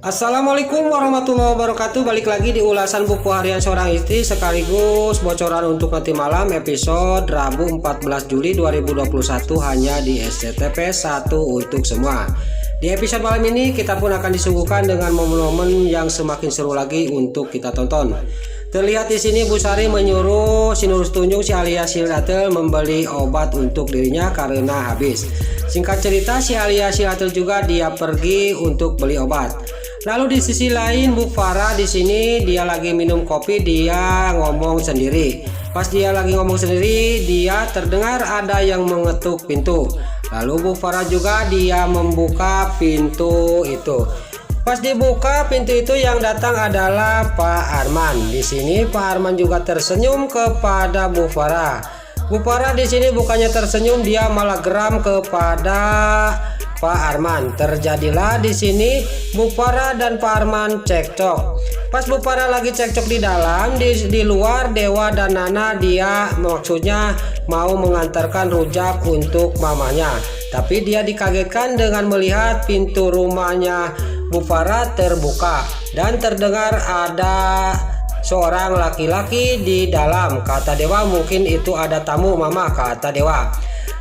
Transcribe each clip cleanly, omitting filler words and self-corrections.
Assalamualaikum warahmatullahi wabarakatuh. Balik lagi di ulasan buku harian seorang istri sekaligus bocoran untuk nanti malam episode Rabu 14 Juli 2021 hanya di SCTV 1 untuk semua. Di episode malam ini kita pun akan disuguhkan dengan momen-momen yang semakin seru lagi untuk kita tonton. Terlihat di sini Bu Sari menyuruh si Nurus Tunjung si alias Sildatel membeli obat untuk dirinya karena habis. Singkat cerita si alias Sildatel juga dia pergi untuk beli obat. Lalu di sisi lain Bu Farah di sini dia lagi minum kopi, dia ngomong sendiri. Pas dia lagi ngomong sendiri, dia terdengar ada yang mengetuk pintu. Lalu Bu Farah juga dia membuka pintu itu. Pas dibuka pintu itu yang datang adalah Pak Arman. Di sini Pak Arman juga tersenyum kepada Bu Farah. Bu Farah di sini bukannya tersenyum, dia malah geram kepada Pak Arman. Terjadilah di sini Bu Farah dan Pak Arman cekcok. Pas Bu Farah lagi cekcok di dalam, di luar Dewa dan Nana dia maksudnya mau mengantarkan rujak untuk mamanya. Tapi dia dikagetkan dengan melihat pintu rumahnya Bu Farah terbuka dan terdengar ada seorang laki-laki di dalam. Kata Dewa mungkin itu ada tamu mama, kata Dewa.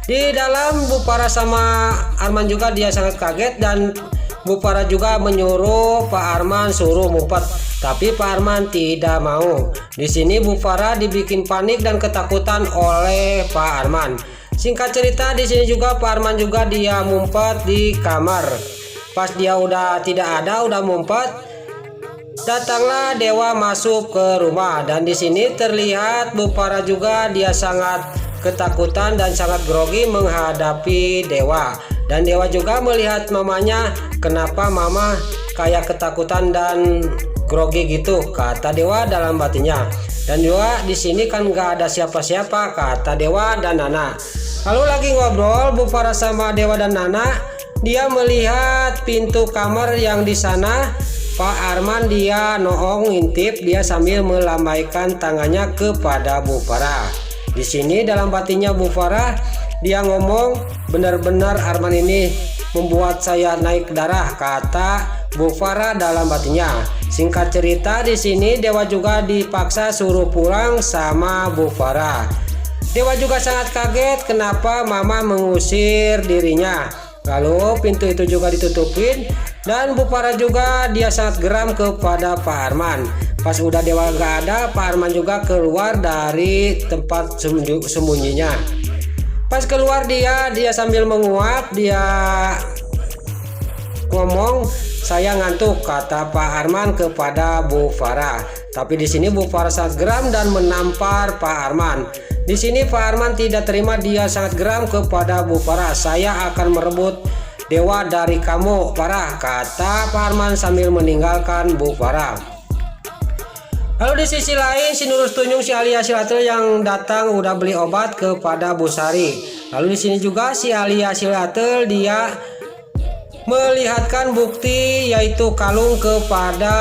Di dalam Bu Farah sama Arman juga dia sangat kaget dan Bu Farah juga menyuruh Pak Arman suruh ngumpet, tapi Pak Arman tidak mau. Di sini Bu Farah dibikin panik dan ketakutan oleh Pak Arman. Singkat cerita di sini juga Pak Arman juga dia ngumpet di kamar. Pas dia udah tidak ada, udah ngumpet, datanglah Dewa masuk ke rumah dan di sini terlihat Bu Farah juga dia sangat ketakutan dan sangat grogi menghadapi Dewa. Dan Dewa juga melihat mamanya, kenapa mama kayak ketakutan dan grogi gitu, kata Dewa dalam batinnya. Dan juga di sini kan nggak ada siapa-siapa, kata Dewa dan Nana. Lalu lagi ngobrol Bu Farah sama Dewa dan Nana, dia melihat pintu kamar yang di sana Pak Arman dia noong ngintip, dia sambil melambaikan tangannya kepada Bu Farah. Di sini dalam batinnya Bu Farah dia ngomong, benar-benar Arman ini membuat saya naik darah, kata Bu Farah dalam batinnya. Singkat cerita di sini Dewa juga dipaksa suruh pulang sama Bu Farah. Dewa juga sangat kaget kenapa mama mengusir dirinya. Lalu pintu itu juga ditutupin dan Bu Farah juga dia sangat geram kepada Pak Arman. Pas udah Dewa gak ada, Pak Arman juga keluar dari tempat sembunyinya. Pas keluar dia sambil menguap, dia ngomong, saya ngantuk, kata Pak Arman kepada Bu Farah. Tapi di sini Bu Farah sangat geram dan menampar Pak Arman. Di sini Pak Arman tidak terima, dia sangat geram kepada Bu Farah. Saya akan merebut Dewa dari kamu, Farah, kata Pak Arman sambil meninggalkan Bu Farah. Lalu di sisi lain si Nurus Tunjung si alias Sildatel yang datang udah beli obat kepada Bu Sari. Lalu di sini juga si alias Sildatel dia melihatkan bukti yaitu kalung kepada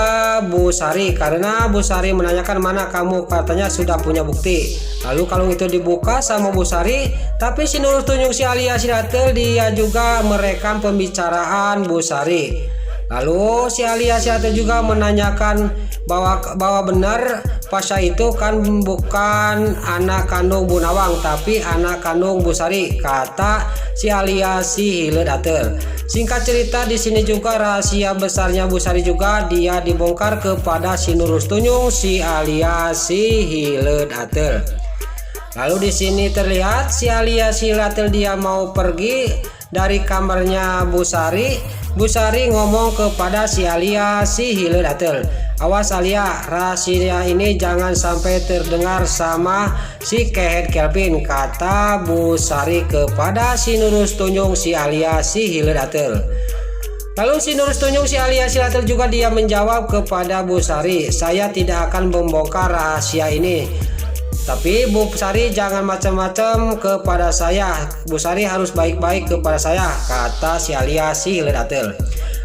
Bu Sari karena Bu Sari menanyakan mana kamu, katanya sudah punya bukti. Lalu kalung itu dibuka sama Bu Sari, tapi si Nurus Tunjung si alias Sildatel dia juga merekam pembicaraan Bu Sari. Lalu si alias Sildatel juga menanyakan bahwa benar Pasha itu kan bukan anak kandung Bu Nawang tapi anak kandung Bu Sari, kata si alias si Hildatel. Singkat cerita di sini juga rahasia besarnya Bu Sari juga dia dibongkar kepada si Nurus Tunjung si alias si Hildatel. Lalu di sini terlihat si alias Hildatel dia mau pergi dari kamarnya Bu Sari. Bu Sari ngomong kepada si alias si Hildatel, awas Alia, rahasia ini jangan sampai terdengar sama si Kehet Kelvin, kata Bu Sari kepada si Nurus Tunjung si alias si Hildatel. Lalu si Nurus Tunjung si alias Hildatel juga dia menjawab kepada Bu Sari, saya tidak akan membongkar rahasia ini, tapi Bu Sari jangan macam-macam kepada saya. Bu Sari harus baik-baik kepada saya, kata si alias si Hildatel.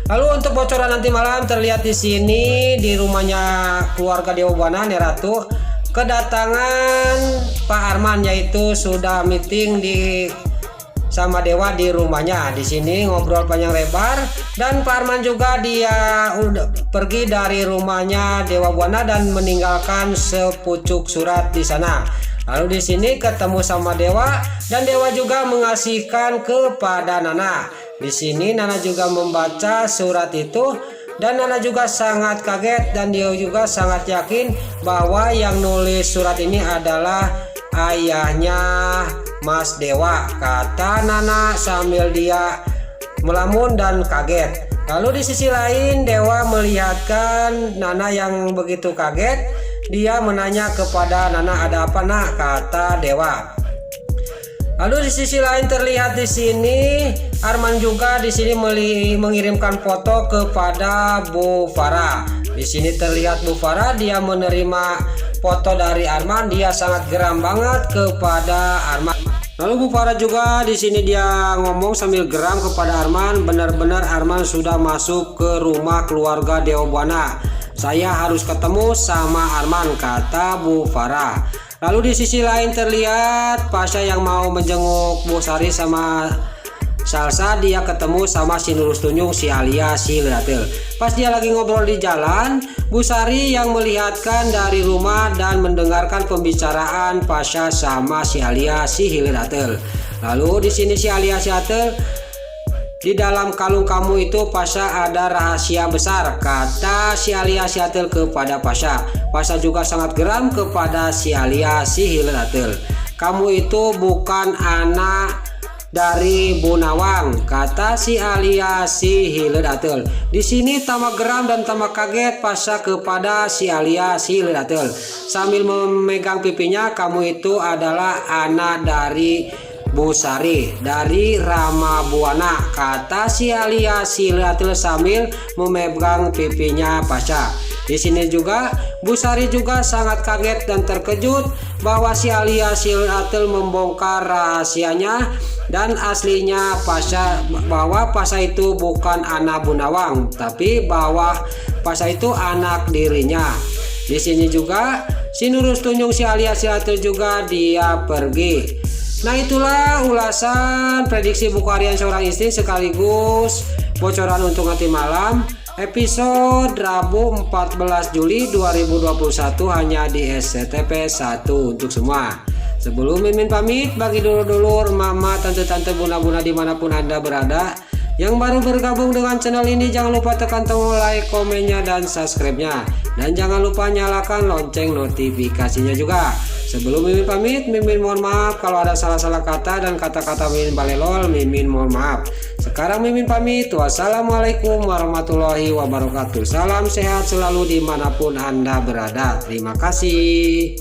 Lalu untuk bocoran nanti malam terlihat di sini di rumahnya keluarga Dewa Buana Neratu kedatangan Pak Arman, yaitu sudah meeting di sama Dewa di rumahnya. Di sini ngobrol panjang lebar dan Pak Arman juga dia udah pergi dari rumahnya Dewa Buana dan meninggalkan sepucuk surat di sana. Lalu di sini ketemu sama Dewa dan Dewa juga mengasihkan kepada Nana. Di sini Nana juga membaca surat itu dan Nana juga sangat kaget dan dia juga sangat yakin bahwa yang nulis surat ini adalah ayahnya Mas Dewa, kata Nana sambil dia melamun dan kaget. Lalu di sisi lain Dewa melihatkan Nana yang begitu kaget. Dia menanya kepada Nana, "Ada apa, Nak?" kata Dewa. Lalu di sisi lain terlihat di sini Arman juga di sini mengirimkan foto kepada Bu Farah. Di sini terlihat Bu Farah dia menerima foto dari Arman, dia sangat geram banget kepada Arman. Lalu Bu Farah juga di sini dia ngomong sambil geram kepada Arman, "Benar-benar Arman sudah masuk ke rumah keluarga Dewa Buana. Saya harus ketemu sama Arman," kata Bu Farah. Lalu di sisi lain terlihat Pasha yang mau menjenguk Bu Sari sama Salsa, dia ketemu sama si Nurus Tunjung si Alia si Ledatil. Pas dia lagi ngobrol di jalan, Bu Sari yang melihatkan dari rumah dan mendengarkan pembicaraan Pasha sama si Alia si Hiledatil. Lalu di sini si Alia si Hiledatil, "Di dalam kalung kamu itu Pasha ada rahasia besar," kata si Alia si Hiledatil kepada Pasha. Pasha juga sangat geram kepada si Alia si Hiledatil. "Kamu itu bukan anak dari Bu Nawang," kata si Alia si Hiledatil. Di sini tambah geram dan tambah kaget Pasha kepada si Alia si Hiledatil sambil memegang pipinya. "Kamu itu adalah anak dari Bu Sari dari Rama Buana," kata si Alia si Hiledatil sambil memegang pipinya Pasha. Di sini juga Bu Sari juga sangat kaget dan terkejut bahwa si Alia si Hiledatil membongkar rahasianya dan aslinya Pasha, bahwa Pasha itu bukan anak Bu Nawang, tapi bahwa Pasha itu anak dirinya. Di sini juga si Nurus Tunjung si Alia si Hiledatil juga dia pergi. Nah, itulah ulasan prediksi buku harian seorang istri sekaligus bocoran untuk nanti malam episode Rabu 14 Juli 2021 hanya di SCTP 1 untuk semua. Sebelum Mimin pamit, bagi dulur-dulur, mama, tante-tante, bunda-bunda dimanapun Anda berada yang baru bergabung dengan channel ini, jangan lupa tekan tombol like, komennya, dan subscribe-nya. Dan jangan lupa nyalakan lonceng notifikasinya juga. Sebelum Mimin pamit, Mimin mohon maaf kalau ada salah-salah kata dan kata-kata Mimin balelol, Mimin mohon maaf. Sekarang Mimin pamit, wassalamualaikum warahmatullahi wabarakatuh. Salam sehat selalu dimanapun Anda berada. Terima kasih.